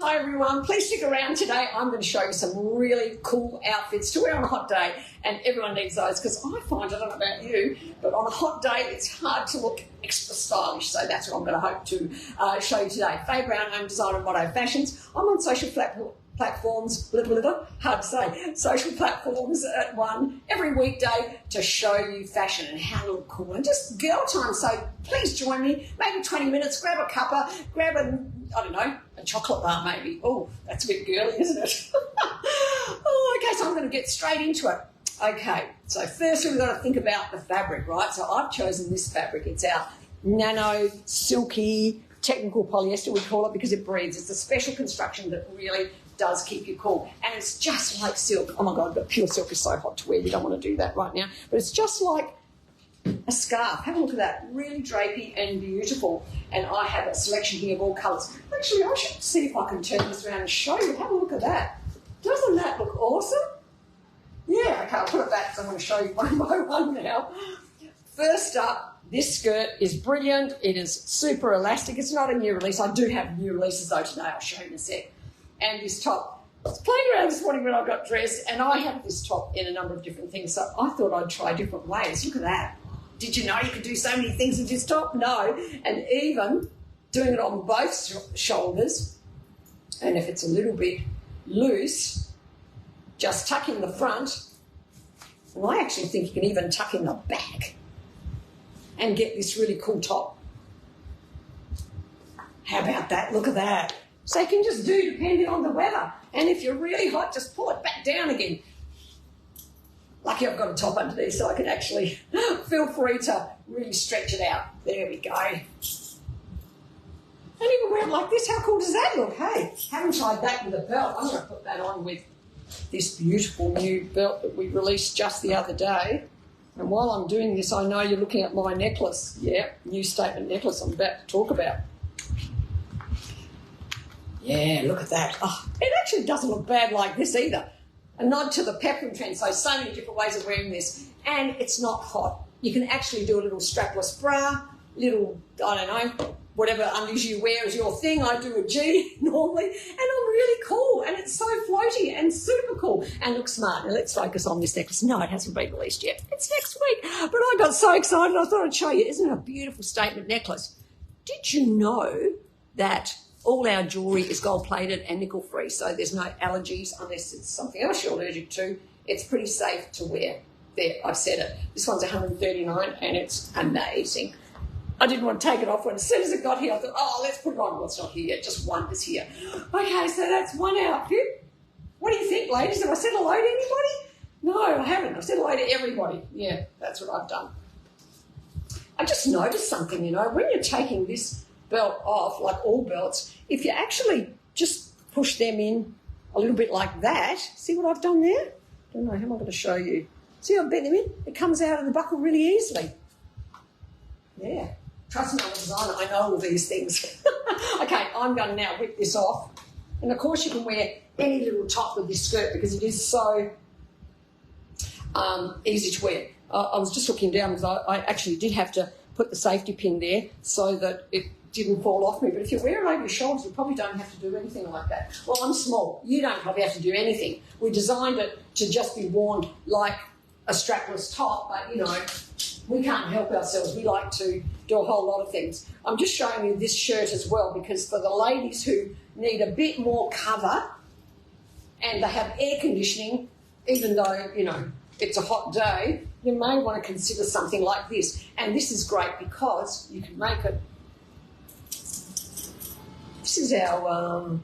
Hi everyone, please stick around today. I'm going to show you some really cool outfits to wear on a hot day, and everyone needs those because I find, I don't know about you, but on a hot day it's hard to look extra stylish, so that's what I'm going to hope to show you today. Faye Brown, home designer and Motto Fashions. I'm on social platforms, hard to say, social platforms at one every weekday to show you fashion and how to look cool and just girl time. So please join me, maybe 20 minutes, grab a cuppa, grab a chocolate bar maybe. Oh, that's a bit girly, isn't it? Okay, so I'm going to get straight into it. Okay, so first we've got to think about the fabric, right? So I've chosen this fabric. It's our nano, silky, technical polyester, we call it, because it breathes. It's a special construction that really does keep you cool. And it's just like silk. Oh my God, but pure silk is so hot to wear. You don't want to do that right now. But it's just like a scarf. Have a look at that. Really drapey and beautiful. And I have a selection here of all colours. Actually, I should see if I can turn this around and show you. Have a look at that. Doesn't that look awesome? Yeah, okay, I'll put it back because I'm going to show you one by one now. First up, this skirt is brilliant. It is super elastic. It's not a new release. I do have new releases though today. I'll show you in a sec. And this top. I was playing around this morning when I got dressed, and I have this top in a number of different things, so I thought I'd try different ways. Look at that. Did you know you could do so many things with this top? No. And even doing it on both shoulders, and if it's a little bit loose, just tuck in the front. And I actually think you can even tuck in the back and get this really cool top. How about that? Look at that. So you can just do depending on the weather. And if you're really hot, just pull it back down again. Lucky I've got a top underneath so I can actually feel free to really stretch it out. There we go. And you can wear it like this. How cool does that look? Hey, haven't tried that with a belt. I'm going to put that on with this beautiful new belt that we released just the other day. And while I'm doing this, I know you're looking at my necklace. Yeah, new statement necklace I'm about to talk about. Yeah, look at that. Oh, it actually doesn't look bad like this either. A nod to the peplum trend. So many different ways of wearing this. And it's not hot. You can actually do a little strapless bra, little, I don't know, whatever undies you wear is your thing. I do a G normally. And I'm really cool. And it's so floaty and super cool. And looks smart. Now let's focus on this necklace. No, it hasn't been released yet. It's next week. But I got so excited I thought I'd show you. Isn't it a beautiful statement necklace? Did you know that all our jewellery is gold-plated and nickel-free, so there's no allergies unless it's something else you're allergic to. It's pretty safe to wear. There, I've said it. This one's $139 and it's amazing. I didn't want to take it off when as soon as it got here, I thought, oh, let's put it on. Well, it's not here yet, just one is here. Okay, so that's one outfit. What do you think, ladies? Have I said hello to anybody? No, I haven't. I've said hello to everybody. Yeah, that's what I've done. I just noticed something, you know, when you're taking this belt off, like all belts, if you actually just push them in a little bit like that, see what I've done there? I don't know, how am I going to show you? See how I've bent them in? It comes out of the buckle really easily. Yeah, trust me, I'm a designer, I know all these things. Okay, I'm going to now whip this off. And of course you can wear any little top with this skirt because it is so easy to wear. I was just looking down because I actually did have to put the safety pin there so that it didn't fall off me. But if you wear it over your shoulders, you probably don't have to do anything like that. Well, I'm small. You don't probably have to do anything. We designed it to just be worn like a strapless top, but, you know, we can't help ourselves. We like to do a whole lot of things. I'm just showing you this shirt as well because for the ladies who need a bit more cover and they have air conditioning, even though, you know, it's a hot day, you may want to consider something like this. And this is great because you can make it. This is our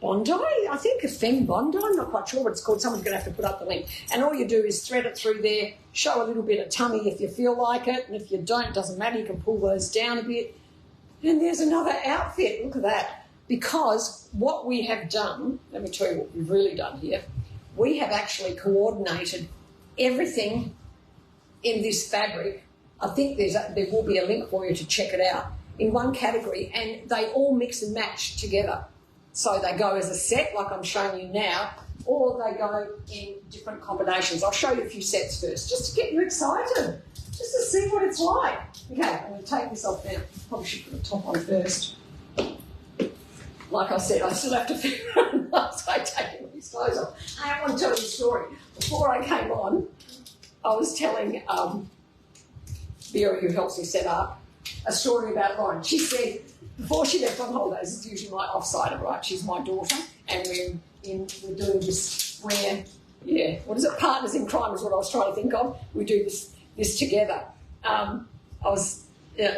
Bondi, I think, a Femme Bondi. I'm not quite sure what it's called. Someone's going to have to put up the link. And all you do is thread it through there, show a little bit of tummy if you feel like it. And if you don't, it doesn't matter. You can pull those down a bit. And there's another outfit. Look at that. Because what we have done, let me tell you what we've really done here. We have actually coordinated everything in this fabric. I think there will be a link for you to check it out in one category, and they all mix and match together. So they go as a set, like I'm showing you now, or they go in different combinations. I'll show you a few sets first, just to get you excited, just to see what it's like. Okay, I'm going to take this off now. Probably should put the top on first. like I said, I still have to figure out last day taking these clothes off. I want to tell you a story. Before I came on, I was telling Vera, who helps me set up, a story about Lauren. She said, before she left on holidays, it's usually my off-sider, right? She's my daughter, and we're doing this where, what is it? Partners in crime is what I was trying to think of. We do this together.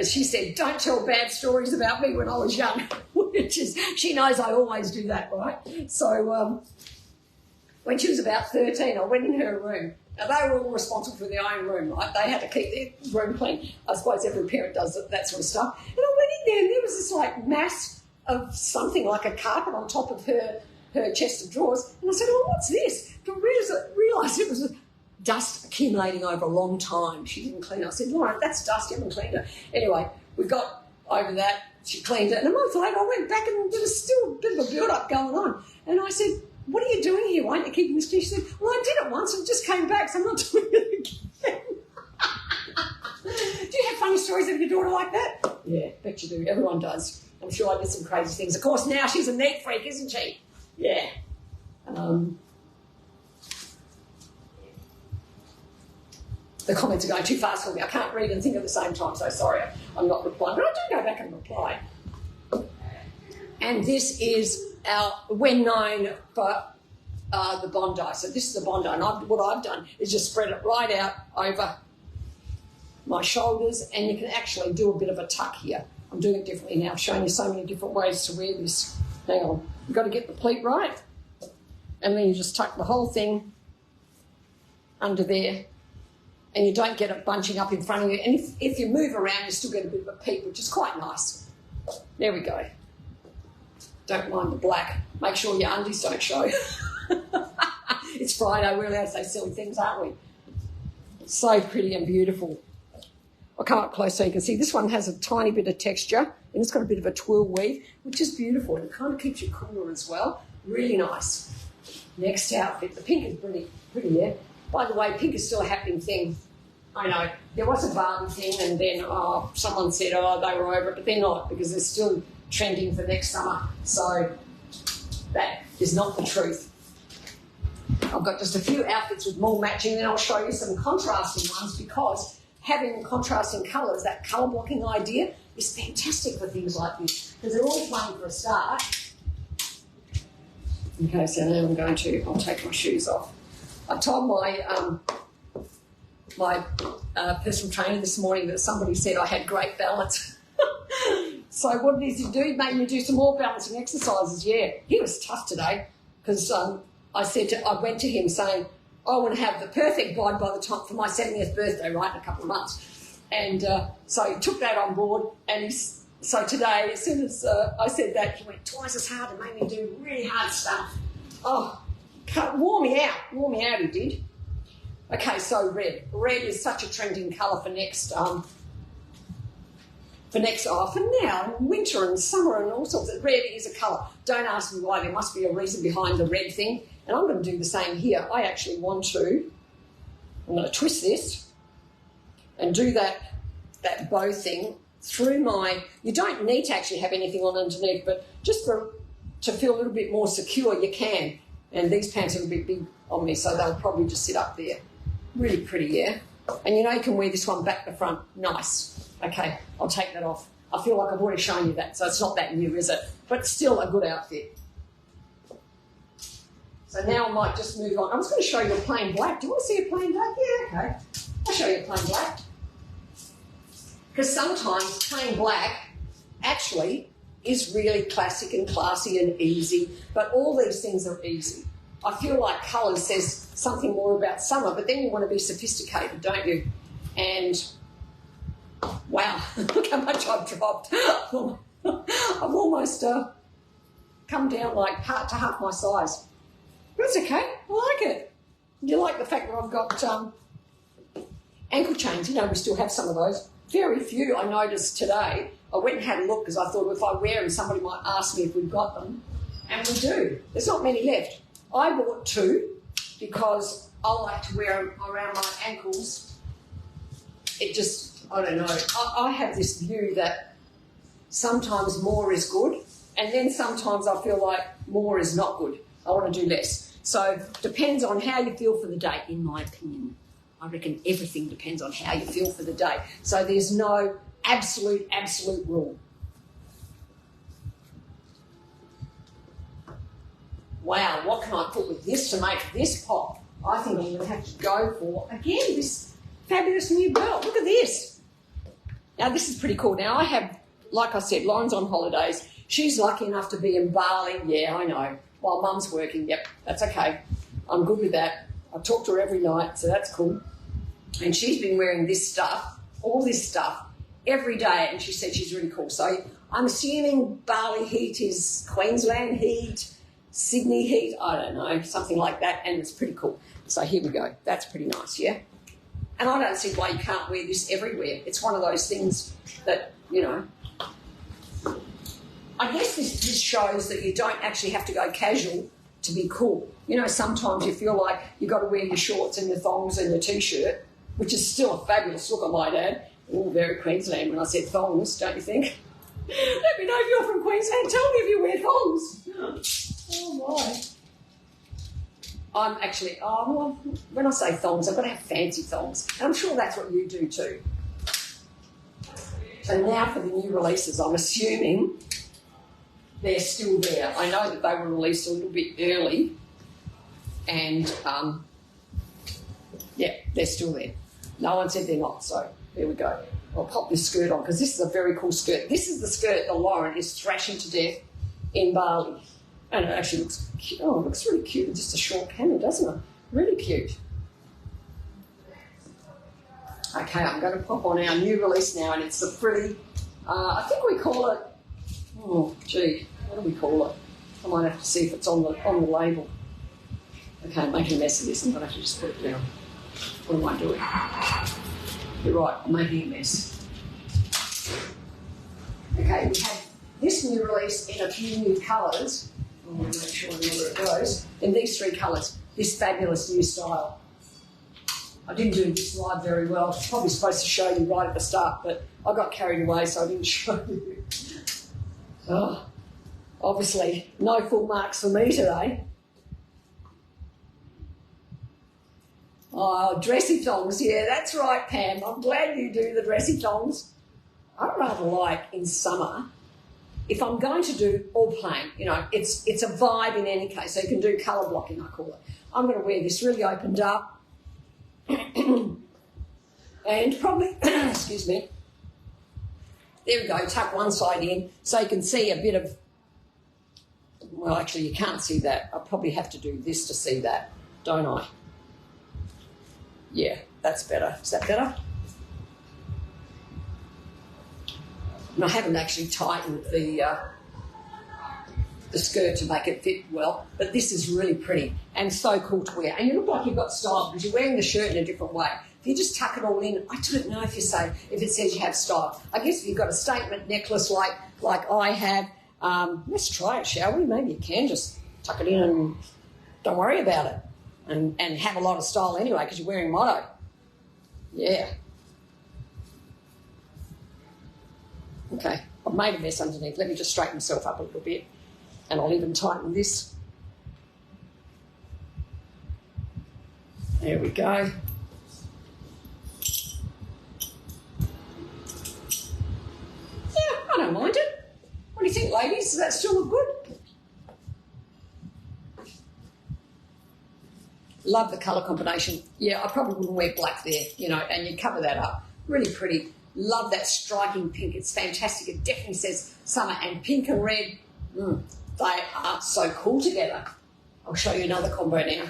She said, don't tell bad stories about me when I was young, which is, she knows I always do that, right? So when she was about 13, I went in her room. Now, they were all responsible for their own room, right? They had to keep their room clean. I suppose every parent does that sort of stuff. And I went in there and there was this like mass of something like a carpet on top of her chest of drawers. And I said, oh, what's this? I realised it was dust accumulating over a long time. She didn't clean it. I said, Lauren, that's dust. You haven't cleaned it. Anyway, we got over that. She cleaned it. And a month later, I went back and there was still a bit of a build-up going on. And I said, what are you doing here? Why aren't you keeping this clean? She said, well, I did it once and just came back, so I'm not doing it again. Do you have funny stories of your daughter like that? Yeah, bet you do. Everyone does. I'm sure I did some crazy things. Of course, now she's a neat freak, isn't she? Yeah. The comments are going too fast for me. I can't read and think at the same time, so sorry I'm not replying. But I do go back and reply. And this is we're known for the Bondi. So this is the Bondi. And what I've done is just spread it right out over my shoulders, and you can actually do a bit of a tuck here. I'm doing it differently now. I'm showing you so many different ways to wear this. Hang on. You've got to get the pleat right. And then you just tuck the whole thing under there. And you don't get it bunching up in front of you. And if you move around, you still get a bit of a peep, which is quite nice. There we go. Don't mind the black. Make sure your undies don't show. It's Friday. We're allowed to say silly things, aren't we? It's so pretty and beautiful. I'll come up close so you can see. This one has a tiny bit of texture, and it's got a bit of a twill weave, which is beautiful. And it kind of keeps you cooler as well. Really nice. Next outfit. The pink is pretty, yeah. By the way, pink is still a happening thing. I know. There was a Barbie thing, and then someone said, they were over it, but they're not, because they're still trending for next summer. So that is not the truth. I've got just a few outfits with more matching, then I'll show you some contrasting ones, because having contrasting colours, that colour blocking idea, is fantastic for things like this, because they're all fun for a start. Okay, so now I'll take my shoes off. I told my personal trainer this morning that somebody said I had great balance. So what did he do? He made me do some more balancing exercises. Yeah, he was tough today, because I went to him saying, I want to have the perfect bod by the time for my 70th birthday, right, in a couple of months. And so he took that on board, and so today, as soon as I said that, he went twice as hard and made me do really hard stuff. Oh, wore me out, he did. Okay, so red. Red is such a trending colour for now, winter and summer and all sorts. Red is a colour. Don't ask me why. There must be a reason behind the red thing. And I'm going to do the same here. I'm going to twist this and do that bow thing through you don't need to actually have anything on underneath, but just to feel a little bit more secure, you can. And these pants are a bit big on me, so they'll probably just sit up there. Really pretty, yeah? And you can wear this one back to front. Nice. Okay, I'll take that off. I feel like I've already shown you that, so it's not that new, is it? But still a good outfit. So now I might just move on. I was going to show you a plain black. Do you want to see a plain black? Yeah, okay. I'll show you a plain black. Because sometimes plain black actually is really classic and classy and easy, but all these things are easy. I feel like colour says something more about summer, but then you want to be sophisticated, don't you? And wow, look how much I've dropped. I've almost come down like to half my size. But it's okay, I like it. You like the fact that I've got ankle chains. We still have some of those. Very few I noticed today. I went and had a look because I thought if I wear them, somebody might ask me if we've got them. And we do. There's not many left. I bought 2 because I like to wear them around my ankles. It just, I don't know. I have this view that sometimes more is good. And then sometimes I feel like more is not good. I want to do less. So depends on how you feel for the day, in my opinion. I reckon everything depends on how you feel for the day. So there's no absolute rule. Wow, what can I put with this to make this pop? I think I'm going to have to go for, again, this fabulous new belt. Look at this. Now, this is pretty cool. Now, I have, like I said, Lauren's on holidays. She's lucky enough to be in Bali. Yeah, I know. While Mum's working. Yep, that's okay. I'm good with that. I talk to her every night, so that's cool. And she's been wearing this stuff, all this stuff, every day, and she said she's really cool. So I'm assuming Bali heat is Queensland heat, Sydney heat, I don't know, something like that, and it's pretty cool. So here we go. That's pretty nice, yeah? And I don't see why you can't wear this everywhere. It's one of those things that, you know, I guess this shows that you don't actually have to go casual to be cool. You know, sometimes you feel like you've got to wear your shorts and your thongs and your T-shirt, which is still a fabulous look, I might add. All very Queensland when I said thongs, don't you think? Let me know if you're from Queensland. Tell me if you wear thongs. Oh, my. I'm actually, well, when I say thongs, I've got to have fancy thongs. And I'm sure that's what you do too. So now for the new releases, I'm assuming they're still there. I know that they were released a little bit early. And, yeah, they're still there. No one said they're not, so there we go. I'll pop this skirt on because this is a very cool skirt. This is the skirt that Lauren is thrashing to death in Bali. And it actually looks cute. Oh, it looks really cute with just a short cami, doesn't it? Really cute. Okay, I'm going to pop on our new release now, and it's the frilly, I think we call it, oh, gee, what do we call it? I might have to see if it's on the label. Okay, I'm making a mess of this. I'm going to have to just put it down. What am I doing? You're right, I'm making a mess. Okay, we have this new release in a few new colours. I want to make sure I know where it goes. In these three colours, this fabulous new style. I didn't do this live very well. I was probably supposed to show you right at the start, but I got carried away, so I didn't show you. Oh, obviously, no full marks for me today. Oh, dressy thongs, yeah, that's right, Pam. I'm glad you do the dressy thongs. I rather like in summer, if I'm going to do all plain, you know, it's a vibe in any case, so you can do colour blocking, I call it. I'm going to wear this really opened up and probably, excuse me, there we go, tuck one side in so you can see a bit of, well, actually you can't see that. I'll probably have to do this to see that, don't I? Yeah, that's better. Is that better? And I haven't actually tightened the skirt to make it fit well, but this is really pretty and so cool to wear. And you look like you've got style because you're wearing the shirt in a different way. If you just tuck it all in, I don't know if it says you have style. I guess if you've got a statement necklace like I have, let's try it, shall we? Maybe you can just tuck it in and don't worry about it. And have a lot of style anyway because you're wearing mono. Yeah. Okay, I've made a mess underneath. Let me just straighten myself up a little bit and I'll even tighten this. There we go. Yeah, I don't mind it. What do you think, ladies? Does that still look good? Love the colour combination. Yeah, I probably wouldn't wear black there, you know, and you cover that up. Really pretty. Love that striking pink. It's fantastic. It definitely says summer. And pink and red, they are so cool together. I'll show you another combo now.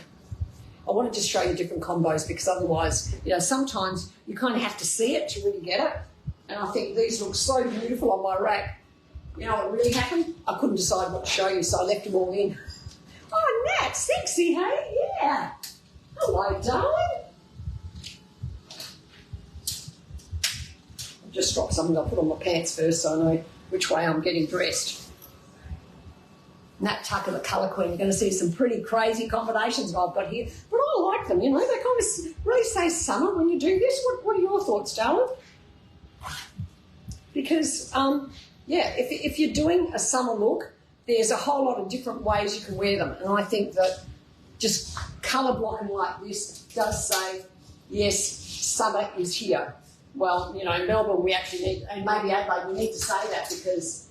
I want to just show you different combos because otherwise, you know, sometimes you kind of have to see it to really get it. And I think these look so beautiful on my rack. You know what really happened? I couldn't decide what to show you, so I left them all in. Oh, Nat, sexy, hey? Yeah. Hello, darling. I've just dropped something I'll put on my pants first so I know which way I'm getting dressed. Nat Tucker, the colour queen. You're going to see some pretty crazy combinations I've got here. But I like them, you know. They kind of really say summer when you do this. What are your thoughts, darling? Because, you yeah, if you're doing a summer look, there's a whole lot of different ways you can wear them. And I think that just colour blocking like this does say, yes, summer is here. Well, you know, in Melbourne we actually need, and maybe Adelaide, we need to say that because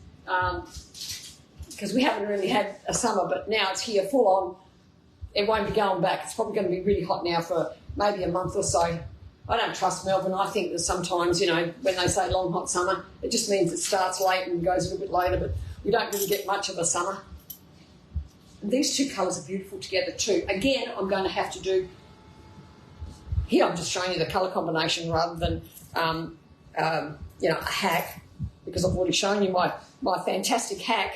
we haven't really had a summer, but now it's here full on. It won't be going back. It's probably going to be really hot now for maybe a month or so. I don't trust Melbourne. I think that sometimes, you know, when they say long hot summer, it just means it starts late and goes a little bit later, but we don't really get much of a summer. And these two colours are beautiful together too. Again, I'm going to have to do, here I'm just showing you the colour combination rather than, you know, a hack, because I've already shown you my fantastic hack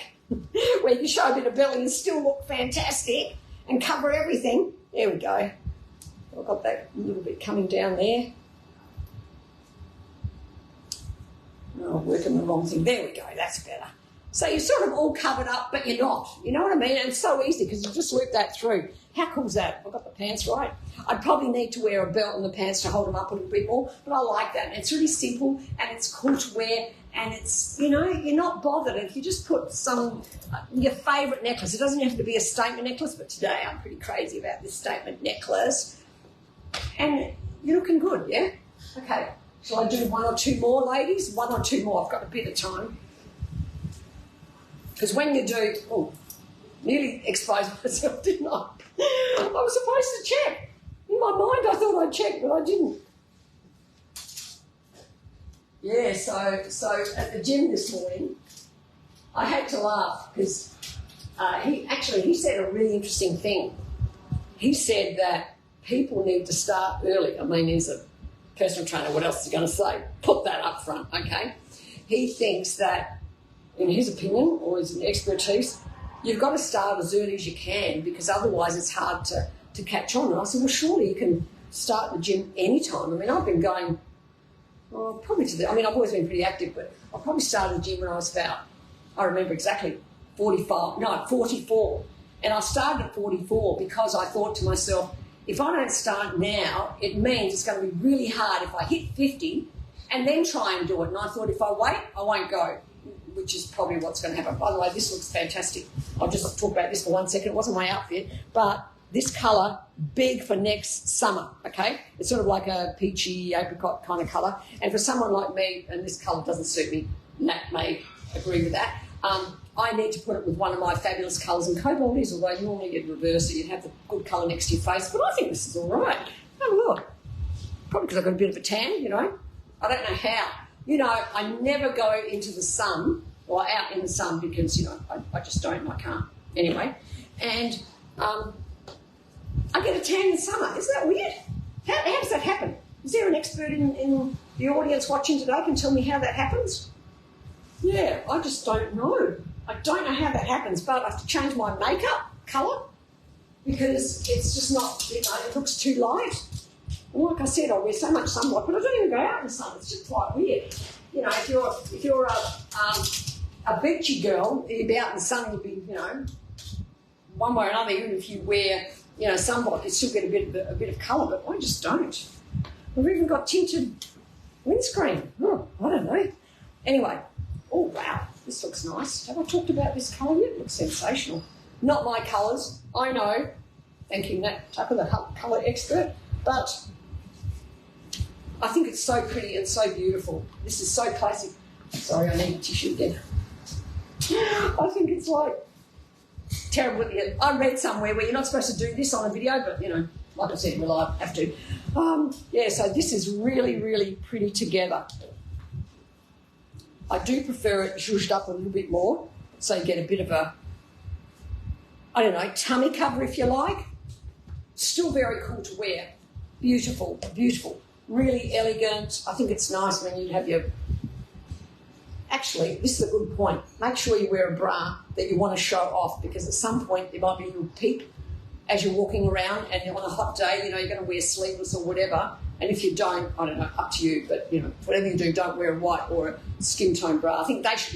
where you can show a bit of belly and still look fantastic and cover everything. There we go. I've got that little bit coming down there. Oh, I'm working the wrong thing. There we go, that's better. So you're sort of all covered up, but you're not. You know what I mean? And it's so easy because you just loop that through. How cool is that? I've got the pants right. I'd probably need to wear a belt on the pants to hold them up a little bit more, but I like that. And it's really simple and it's cool to wear, and it's, you know, you're not bothered. If you just put some, your favourite necklace, it doesn't have to be a statement necklace, but today I'm pretty crazy about this statement necklace. And you're looking good, yeah? Okay, shall I do one or two more, ladies? One or two more, I've got a bit of time. Because when you do, oh, nearly exposed myself, didn't I? I was supposed to check. In my mind, I thought I'd check, but I didn't. Yeah, so at the gym this morning, I had to laugh because he said a really interesting thing. He said that people need to start early. I mean, he's a personal trainer. What else is he going to say? Put that up front, okay? He thinks that, in his opinion, or his expertise, you've got to start as early as you can because otherwise it's hard to catch on. And I said, well, surely you can start the gym anytime. I mean, I've been going, probably I've always been pretty active, but I probably started the gym when I was about, I remember exactly, 44. And I started at 44 because I thought to myself, if I don't start now, it means it's going to be really hard if I hit 50 and then try and do it. And I thought if I wait, I won't go, which is probably what's going to happen. By the way, this looks fantastic. I'll just talk about this for 1 second. It wasn't my outfit, but this colour, big for next summer, okay? It's sort of like a peachy apricot kind of colour. And for someone like me, and this colour doesn't suit me, Nat may agree with that, I need to put it with one of my fabulous colours, and cobalt is, although you normally get reverse, so you'd have the good colour next to your face, but I think this is all right. Have a look. Probably because I've got a bit of a tan, you know. I don't know how. You know, I never go into the sun or out in the sun because, you know, I just don't and I can't anyway. And I get a tan in summer. Isn't that weird? How does that happen? Is there an expert in the audience watching today can tell me how that happens? Yeah, I just don't know. I don't know how that happens, but I have to change my makeup colour because it's just not, you know, it looks too light. And like I said, I wear so much sunblock, but I don't even go out in the sun. It's just quite weird. You know, if you're a beachy girl, you'd be out in the sun, you'd be, you know, one way or another, even if you wear, you know, sunblock, you still get a bit of colour, but I just don't. We've even got tinted windscreen. Oh, I don't know. Anyway, oh, wow, this looks nice. Have I talked about this colour yet? It looks sensational. Not my colours, I know. Thank you, Nat Tucker, the colour expert. But I think it's so pretty and so beautiful. This is so classic. Sorry, I need a tissue again. I think it's like terrible. I read somewhere where you're not supposed to do this on a video, but, you know, like I said, well, I have to. Yeah, so this is really, really pretty together. I do prefer it zhuzhed up a little bit more, so you get a bit of a, I don't know, tummy cover if you like. Still very cool to wear. Beautiful, beautiful. Really elegant. I think it's nice when you have your... Actually, this is a good point. Make sure you wear a bra that you want to show off because at some point there might be a little peep as you're walking around and on a hot day, you know, you're going to wear sleeveless or whatever. And if you don't, I don't know, up to you. But, you know, whatever you do, don't wear a white or a skin tone bra. I think they should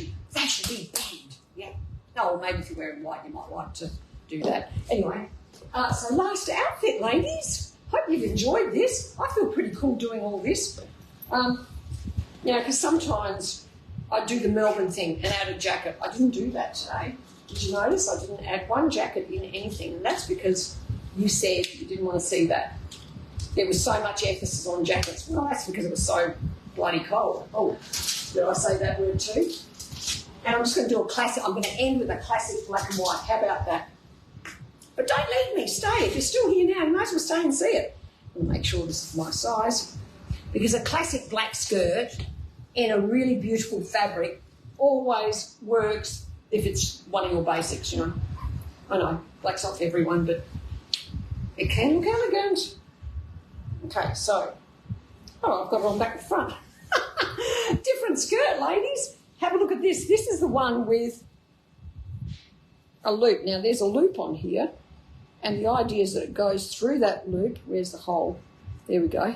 be banned. Yeah. Oh, well, maybe if you're wearing white, you might like to do that. Anyway, so last outfit, ladies. Hope you've enjoyed this. I feel pretty cool doing all this. You know, because sometimes I'd do the Melbourne thing and add a jacket. I didn't do that today. Did you notice? I didn't add one jacket in anything, and that's because you said you didn't want to see that. There was so much emphasis on jackets. Well, that's because it was so bloody cold. Oh, did I say that word too? And I'm just going to do a classic. I'm going to end with a classic black and white. How about that? But don't leave me. Stay. If you're still here now, you might as well stay and see it. I'll make sure this is my size. Because a classic black skirt in a really beautiful fabric always works if it's one of your basics, you know. I know, black's not for everyone, but it can look elegant. Okay, so, I've got it on back and front. Different skirt, ladies. Have a look at this. This is the one with a loop. Now, there's a loop on here, and the idea is that it goes through that loop. Where's the hole? There we go.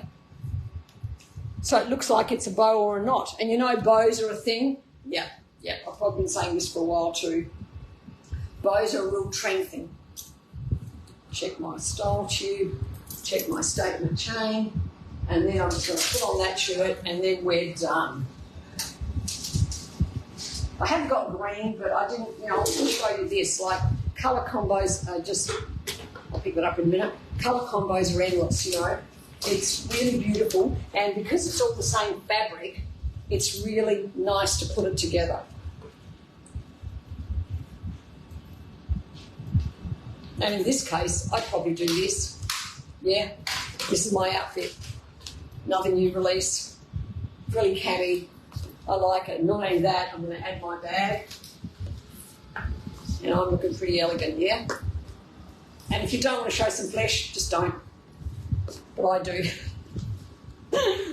So it looks like it's a bow or a knot. And you know bows are a thing? Yeah, I've probably been saying this for a while too. Bows are a real trend thing. Check my style tube, check my statement chain, and then I'm just going to put on that shirt and then we're done. I haven't got green, but I didn't, I'll just show you this. Like, colour combos are just, I'll pick that up in a minute. Colour combos are endless, It's really beautiful, and because it's all the same fabric, it's really nice to put it together. And in this case, I'd probably do this. Yeah, this is my outfit. Nothing new release. Really cami. I like it. Not only that, I'm going to add my bag. And I'm looking pretty elegant, yeah? And if you don't want to show some flesh, just don't. But I do.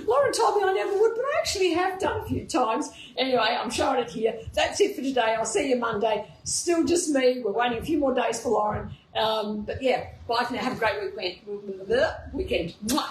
Lauren told me I never would, but I actually have done a few times. Anyway, I'm showing it here. That's it for today. I'll see you Monday. Still just me. We're waiting a few more days for Lauren. But yeah, bye for now. Have a great weekend. Mwah.